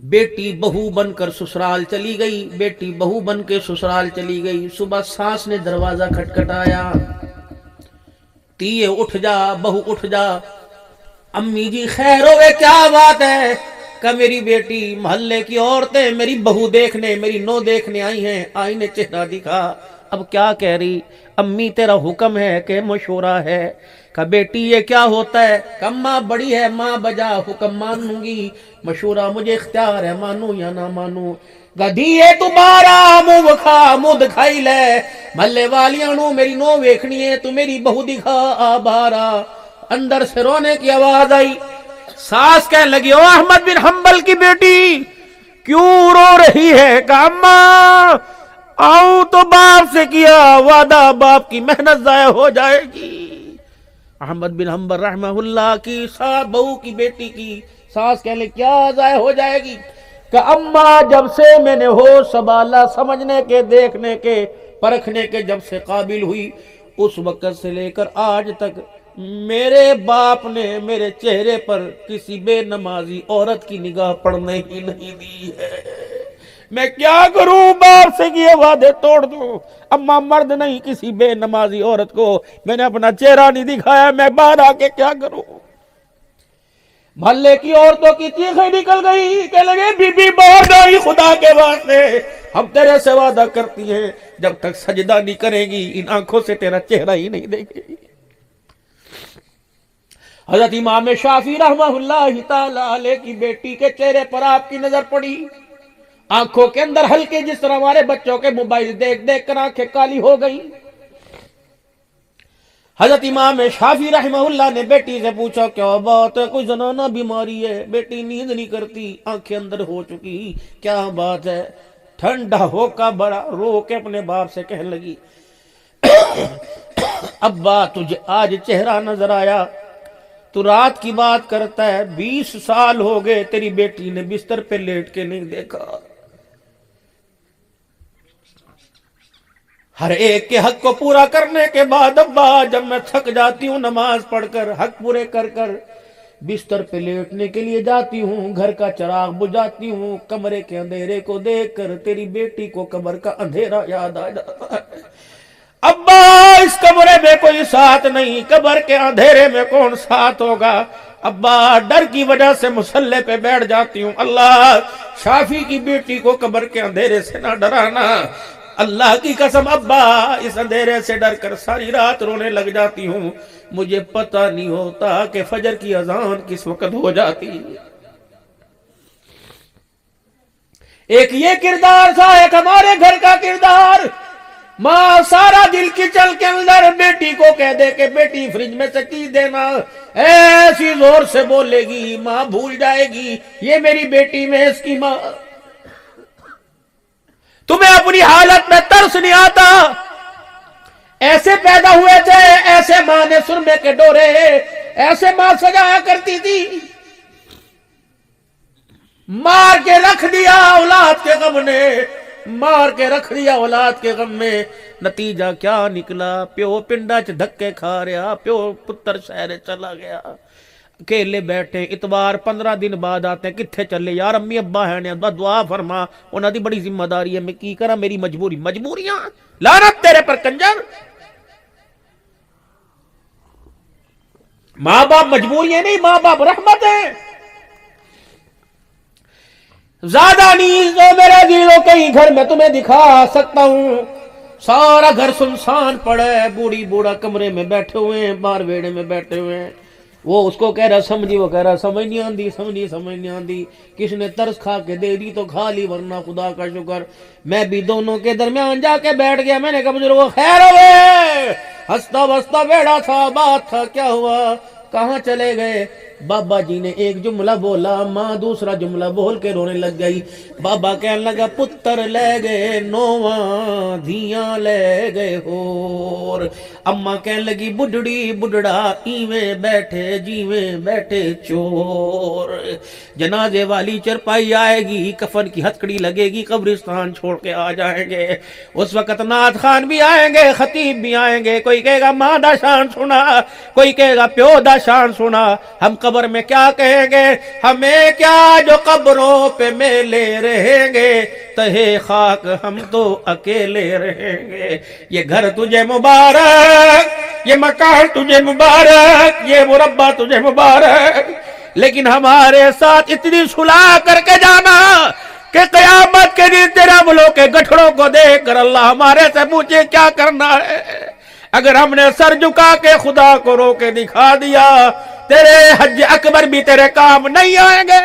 بیٹی بہو بن کر سسرال چلی گئی، صبح ساس نے دروازہ کھٹکھٹایا، تیے اٹھ جا، بہو اٹھ جا، امی جی خیر ہوئے کیا بات ہے؟ کہ میری بیٹی محلے کی عورتیں میری بہو دیکھنے، میری نو دیکھنے آئی ہیں، آئی نے چہرہ دکھا، اب کیا کہہ رہی؟ امی تیرا حکم ہے کہ مشورہ ہے؟ کہ بیٹی یہ کیا ہوتا ہے؟ کہ ماں بڑی ہے، ماں بجا حکم مانوں گی، مشورہ مجھے اختیار ہے، مانوں یا نہ مانوں۔ گدھیے تو بارا منہ دکھائی لے، محلے والیاں نو میری نو ویکھنی ہے، تو میری بہو دکھا آ بارا۔ اندر سے رونے کی آواز آئی، ساس کہنے لگی او احمد بن حنبل کی بیٹی کیوں رو رہی ہے؟ کہ اماں آؤں تو باپ سے کیا وعدہ، باپ کی محنت ضائع ہو جائے گی۔ احمد بن حنبل رحمہ اللہ کی بہو کی بیٹی کی ساس کہنے کیا ضائع ہو جائے گی؟ کہ اماں جب سے میں نے ہوش سنبھالا، سمجھنے کے، دیکھنے کے، پرکھنے کے جب سے قابل ہوئی، اس وقت سے لے کر آج تک میرے باپ نے میرے چہرے پر کسی بے نمازی عورت کی نگاہ پڑنے ہی نہیں دی ہے۔ میں کیا کروں؟ باپ سے کیے وعدے توڑ دوں، اماں مرد نہیں کسی بے نمازی عورت کو میں نے اپنا چہرہ نہیں دکھایا، میں باہر آ کے کیا کروں؟ محلے کی عورتوں کی چیخیں نکل گئی، کہنے لگے بی بی باہر نہیں، خدا کے واسطے ہم تیرے سے وعدہ کرتی ہیں جب تک سجدہ نہیں کرے گی ان آنکھوں سے تیرا چہرہ ہی نہیں دیکھے گی۔ حضرت امام شافعی رحمہ اللہ تعالی علیہ کی بیٹی کے چہرے پر آپ کی نظر پڑی، آنکھوں کے اندر ہلکے، جس طرح ہمارے بچوں کے موبائل دیکھ دیکھ کر آنکھیں کالی ہو گئی۔ حضرت امام شافعی رحمہ اللہ نے بیٹی سے پوچھا کیا بات ہے؟ کوئی زنانہ بیماری ہے؟ بیٹی نیند نہیں کرتی، آنکھیں اندر ہو چکی، کیا بات ہے؟ ٹھنڈا ہو کا بڑا رو کے اپنے باپ سے کہنے لگی ابا تجھے آج چہرہ نظر آیا، تو رات کی بات کرتا ہے 20 سال ہو گئے تیری بیٹی نے بستر پہ لیٹ کے نہیں دیکھا۔ ہر ایک کے حق کو پورا کرنے کے بعد ابا جب میں تھک جاتی ہوں نماز پڑھ کر حق پورے کر کر بستر پہ لیٹنے کے لیے جاتی ہوں، گھر کا چراغ بجھاتی ہوں، کمرے کے اندھیرے کو دیکھ کر تیری بیٹی کو قبر کا اندھیرا یاد آ جاتا ہے۔ ابا اس کمرے میں کوئی ساتھ نہیں، قبر کے اندھیرے میں کون ساتھ ہوگا؟ ابا ڈر کی وجہ سے مصلے پہ بیٹھ جاتی ہوں، اللہ شافی کی بیٹی کو قبر کے اندھیرے سے نہ ڈرانا۔ اللہ کی قسم ابا اس اندھیرے سے ڈر کر ساری رات رونے لگ جاتی ہوں، مجھے پتہ نہیں ہوتا کہ فجر کی اذان کس وقت ہو جاتی۔ ایک یہ کردار تھا، ایک ہمارے گھر کا کردار۔ ماں سارا دل کچل کے اندر بیٹی کو کہہ دے کہ بیٹی فریج میں سے چیز دینا، ایسی زور سے بولے گی ماں بھول جائے گی یہ میری بیٹی میں اس کی ماں۔ تمہیں اپنی حالت میں ترس نہیں آتا؟ ایسے پیدا ہوئے تھے، ایسے ماں نے سرمے کے ڈورے ایسے ماں سجایا کرتی تھی، مار کے رکھ دیا اولاد کے غم نے، مار کے رکھ دیا اولاد کے غم میں۔ نتیجہ کیا نکلا؟ پیو پنڈا چ دھکے کھا رہا، پیو پتر شہر چلا گیا، اکیلے بیٹھے، اتوار 15 دن بعد آتے ہیں، کتھے چلے یار؟ امی ابا ہے نے دعا فرما، انہاں دی بڑی ذمہ داری ہے، میں کی کرا، میری مجبوریاں لعنت تیرے پر کنجر۔ ماں باپ مجبوریاں نہیں، ماں باپ رحمت ہے۔ زیادہ نہیں جو میرے دلوں کہیں گھر میں تمہیں دکھا سکتا ہوں، سارا گھر سنسان پڑا ہے، بوڑھی بوڑھا کمرے میں بیٹھے ہوئے ہیں، باہر ویڑے میں بیٹھے ہوئے ہیں، وہ اس کو کہہ رہا سمجھی، وہ کہہ رہا سمجھ نہیں آندی، سمجھ نہیں آندی، کس نے ترس کھا کے دے دی تو کھا لی، ورنہ خدا کا شکر۔ میں بھی دونوں کے درمیان جا کے بیٹھ گیا، میں نے کہا بزرگو خیر ہوئے، ہنستا بستا بیٹھا تھا، بات تھا، کیا ہوا، کہاں چلے گئے؟ بابا جی نے ایک جملہ بولا، ماں دوسرا جملہ بول کے رونے لگ گئی۔ بابا کہنے لگا پتر لے گئے نواں، دھیاں لے گئے ہور۔ اماں کہنے لگی بڈڑی بڈڑا ایویں بیٹھے جیویں بیٹھے چور۔ جنازے والی چرپائی آئے گی، کفن کی ہتکڑی لگے گی، قبرستان چھوڑ کے آ جائیں گے، اس وقت نعت خان بھی آئیں گے، خطیب بھی آئیں گے، کوئی کہے گا ماں دا شان سنا، کوئی کہے گا پیو دا شان سنا۔ ہم قبر میں کیا کہیں گے؟ ہمیں کیا جو قبروں پہ میلے رہیں گے، تہے خاک ہم تو اکیلے رہیں گے۔ یہ گھر تجھے مبارک، یہ مکان تجھے مبارک، یہ مربع تجھے مبارک، لیکن ہمارے ساتھ اتنی صلح کر کے جانا کہ قیامت کے دن تیرے عملوں کے گٹھڑوں کو دیکھ کر اللہ ہمارے سے پوچھے کیا کرنا ہے۔ اگر ہم نے سر جھکا کے خدا کو رو کے دکھا دیا، تیرے حج اکبر بھی تیرے کام نہیں آئیں گے۔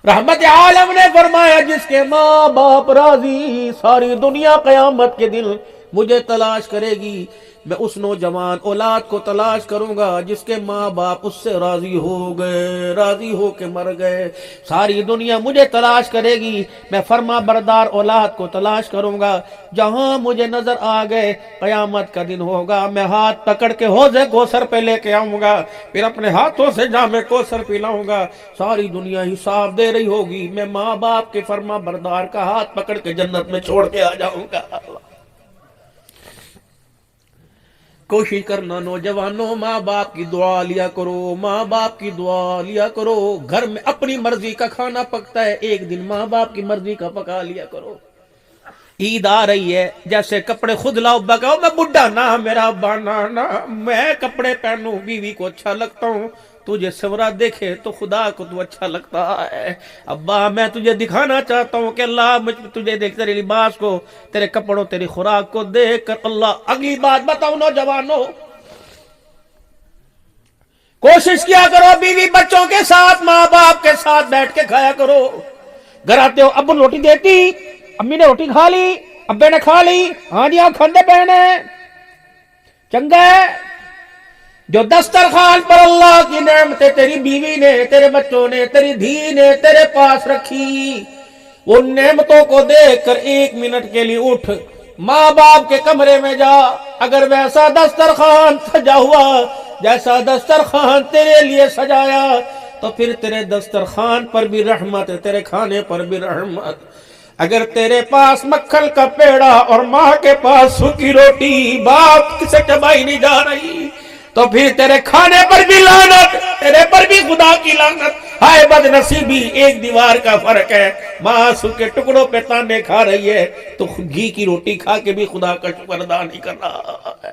رحمت عالم نے فرمایا جس کے ماں باپ راضی، ساری دنیا قیامت کے دن مجھے تلاش کرے گی، میں اس نوجوان اولاد کو تلاش کروں گا جس کے ماں باپ اس سے راضی ہو گئے، راضی ہو کے مر گئے۔ ساری دنیا مجھے تلاش کرے گی، میں فرما بردار اولاد کو تلاش کروں گا، جہاں مجھے نظر آ گئے قیامت کا دن ہوگا، میں ہاتھ پکڑ کے حوض کوثر پہ لے کے آؤں گا، پھر اپنے ہاتھوں سے جام کوثر پلاؤں گا، ساری دنیا حساب دے رہی ہوگی، میں ماں باپ کے فرما بردار کا ہاتھ پکڑ کے جنت میں چھوڑ کے آ جاؤں گا۔ کوشش کرنا نوجوانوں، ماں باپ کی دعا لیا کرو، ماں باپ کی دعا لیا کرو۔ گھر میں اپنی مرضی کا کھانا پکتا ہے، ایک دن ماں باپ کی مرضی کا پکا لیا کرو۔ عید آ رہی ہے، جیسے کپڑے خود لاؤ، بکاؤ میں بڈھا نہ میرا بانا نہ، میں کپڑے پہنوں، بیوی کو اچھا لگتا ہوں، تجھے سورا دیکھے تو خدا کو تو اچھا لگتا ہے۔ ابا میں تجھے دکھانا چاہتا ہوں کہ اللہ مجھ تجھے دیکھ، تیرے لباس کو، تیرے کپڑوں، تیری خوراک کو دیکھ کر اللہ۔ اگلی بات بتاؤ نوجوانوں، کوشش کیا کرو بیوی بچوں کے ساتھ، ماں باپ کے ساتھ بیٹھ کے کھایا کرو۔ گھر آتے ہو، ابو روٹی دیتی، امی نے روٹی کھا لی، ابے نے کھا لی، ہاں جی ہاں کھاندے پہنے چنگا ہے۔ جو دسترخوان پر اللہ کی نعمتیں تیری بیوی نے، تیرے بچوں نے، تیری دھی نے تیرے پاس رکھی، ان نعمتوں کو دیکھ کر ایک منٹ کے لیے اٹھ ماں باپ کے کمرے میں جا، اگر ویسا دسترخوان سجا ہوا جیسا دسترخوان تیرے لیے سجایا تو پھر تیرے دسترخوان پر بھی رحمت، تیرے کھانے پر بھی رحمت۔ اگر تیرے پاس مکھن کا پیڑا اور ماں کے پاس سوکھی روٹی باپ سے چبائی نہیں جا رہی تو پھر تیرے کھانے پر بھی لعنت، تیرے پر بھی خدا کی لعنت۔ ہائے بد نصیبی، ایک دیوار کا فرق ہے، ماں سوکھے ٹکڑوں پہ تانے کھا رہی ہے تو گھی کی روٹی کھا کے بھی خدا کا شکر ادا نہیں کر رہا ہے۔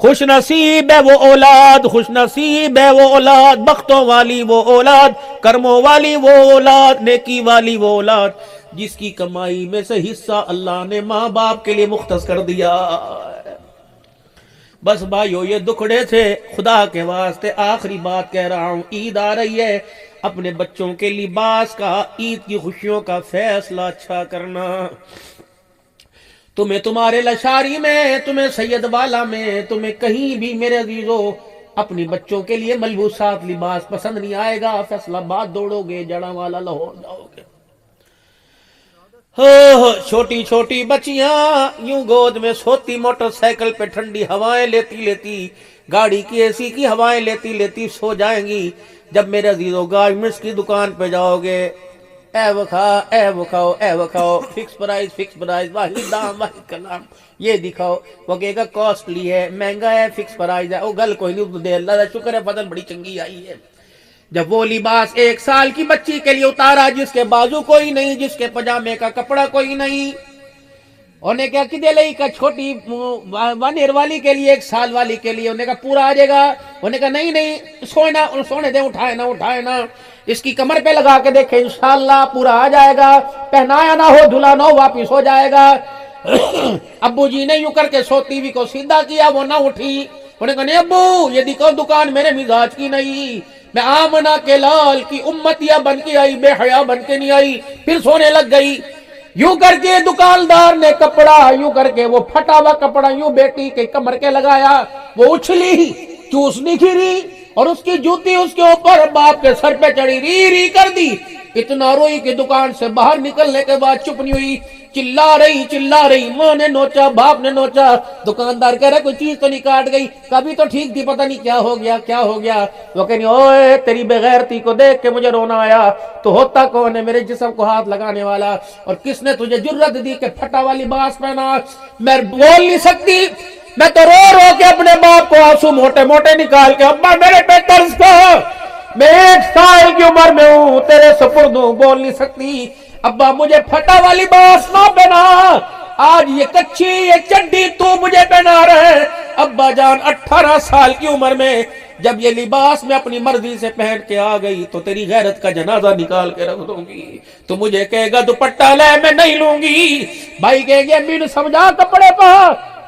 خوش نصیب ہے وہ اولاد، خوش نصیب ہے وہ اولاد، بختوں والی وہ اولاد، کرموں والی وہ اولاد، نیکی والی وہ اولاد جس کی کمائی میں سے حصہ اللہ نے ماں باپ کے لیے مختص کر دیا ہے۔ بس بھائیو یہ دکھڑے تھے، خدا کے واسطے آخری بات کہہ رہا ہوں، عید آ رہی ہے، اپنے بچوں کے لباس کا، عید کی خوشیوں کا فیصلہ اچھا کرنا۔ تمہیں تمہارے لشاری میں، تمہیں سید والا میں، تمہیں کہیں بھی میرے عزیزو اپنی بچوں کے لیے ملبوسات لباس پسند نہیں آئے گا، فیصلہ باد دوڑو گے، جڑا والا لاہور جاؤ گے۔ چھوٹی چھوٹی بچیاں یوں گود میں سوتی، موٹر سائیکل پہ ٹھنڈی ہوائیں لیتی لیتی، گاڑی کی اے سی کی ہوائیں لیتی لیتی سو جائیں گی۔ جب میرے عزیزو گارمنٹس کی دکان پہ جاؤ گے، اے وکھا اے وکھاؤ اے وکھاؤ، فکس پرائز، واحد دام واحد کلام، یہ دکھاؤ۔ وہ کہے گا کاسٹلی ہے، مہنگا ہے، فکس پرائز ہے۔ وہ گل کوئی نہیں، دے اللہ کا شکر ہے فضل بڑی چنگی آئی ہے۔ جب وہ لباس 1 سال کی بچی کے لیے اتارا جس کے بازو کوئی نہیں، جس کے پجامے کا کپڑا کوئی نہیں، انہیں کیا کہ دے لئی کا چھوٹی 1 ایئر والی کے لیے، 1 سال والی کے لیے، انہیں کہا پورا آ جائے گا، انہیں کہا نہیں سونے دیں، اٹھائے نا، اس کی کمر پہ لگا کے دیکھیں انشاءاللہ پورا آ جائے گا، پہنایا نہ ہو دھلا نہ ہو واپس ہو جائے گا۔ ابو جی نے یوں کر کے سوتی ہوئی کو سیدھا کیا، وہ نہ اٹھی، انہیں کہا نہیں ابو یہ دیکھو دکان میرے مزاج کی نہیں، میں آمنہ کے لال کی امتیہ بن کے آئی، بے حیا بن کے نہیں آئی۔ پھر سونے لگ گئی۔ یوں کر کے دکاندار نے کپڑا، یوں کر کے وہ پھٹا ہوا کپڑا یوں بیٹی کے کمر کے لگایا، وہ اچھلی چوسنی گری اور اس کی جوتی اس کے اوپر باپ کے سر پہ چڑھی، ری کر دی۔ اتنا روئی کہ دکان سے باہر نکلنے کے بعد چپ نہیں ہوئی، چلا رہی، ماں نے نوچا، باپ نے نوچا، دکاندار کہہ رہا کوئی چیز تو نہیں کاٹ گئی، کبھی تو ٹھیک تھی، پتہ نہیں کیا ہو گیا۔ وہ کہنی اوئے تیری بغیرتی کو دیکھ کے مجھے رونا آیا، تو ہوتا کون ہے میرے جسم کو ہاتھ لگانے والا، اور کس نے تجھے جرت دی کہ پھٹا والی لباس پہنا؟ میں بول نہیں سکتی، میں تو رو کے اپنے باپ کو آنسو موٹے موٹے نکال کے، ابا میرے پہ قرض کر، میں 1 سال کی عمر میں ہوں، تیرے سپرد ہوں، بول نہیں سکتی، ابا مجھے پھٹا والی لباس نہ پہنا، آج یہ کچھی یہ چڈی تو مجھے پہنا رہے۔ ابا جان 18 سال کی عمر میں جب یہ لباس میں اپنی مرضی سے پہن کے آ گئی تو تیری غیرت کا جنازہ نکال کے رکھ دوں گی، تو مجھے کہے گا دوپٹہ لے، میں نہیں لوں گی۔ بھائی کہے گا امی نے سمجھا کپڑے پا،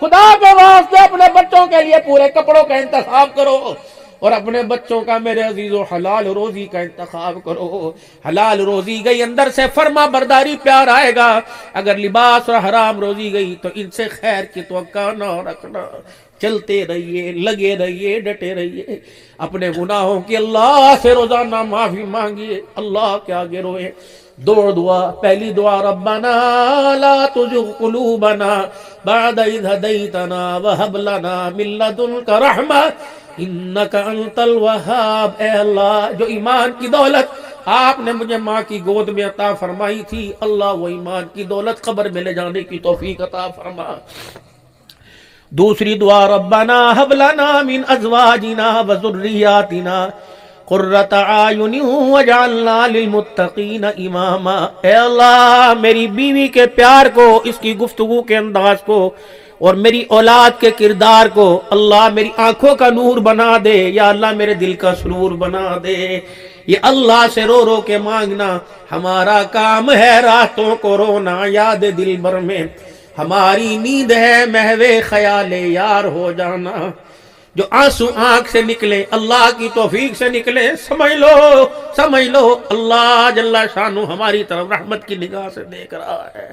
خدا کے واسطے اپنے بچوں کے لیے پورے کپڑوں کا انتخاب کرو، اور اپنے بچوں کا میرے عزیزو حلال روزی کا انتخاب کرو۔ حلال روزی گئی اندر سے فرما برداری پیار آئے گا، اگر لباس اور حرام روزی گئی تو ان سے خیر کی توقع نہ رکھنا۔ چلتے رہیے، لگے رہیے، ڈٹے رہیے، اپنے گناہوں کی اللہ سے روزانہ معافی مانگیے، اللہ کے آگے روئے۔ دعا، پہلی دعا ربنا لا تزغ قلوبنا بعد اذ ہدیتنا وہب لنا من لدنک رحمہ انک انت الوہاب۔ اے اللہ جو ایمان کی دولت آپ نے مجھے ماں کی گود میں عطا فرمائی تھی، اللہ وہ ایمان کی دولت قبر میں لے جانے کی توفیق عطا فرما۔ دوسری دعا ربنا ہب لنا من ازواجنا وذریاتنا قرۃ اعین واجعلنا للمتقین اماما۔ اے اللہ میری بیوی کے پیار کو، اس کی گفتگو کے انداز کو، اور میری اولاد کے کردار کو اللہ میری آنکھوں کا نور بنا دے، یا اللہ میرے دل کا سرور بنا دے۔ یہ اللہ سے رو رو کے مانگنا ہمارا کام ہے، راتوں کو رونا یاد دل بھر میں، ہماری نیند ہے محو خیال یار ہو جانا۔ جو آنسو آنکھ سے نکلے اللہ کی توفیق سے نکلے، سمجھ لو اللہ جل شانہ ہماری طرف رحمت کی نگاہ سے دیکھ رہا ہے۔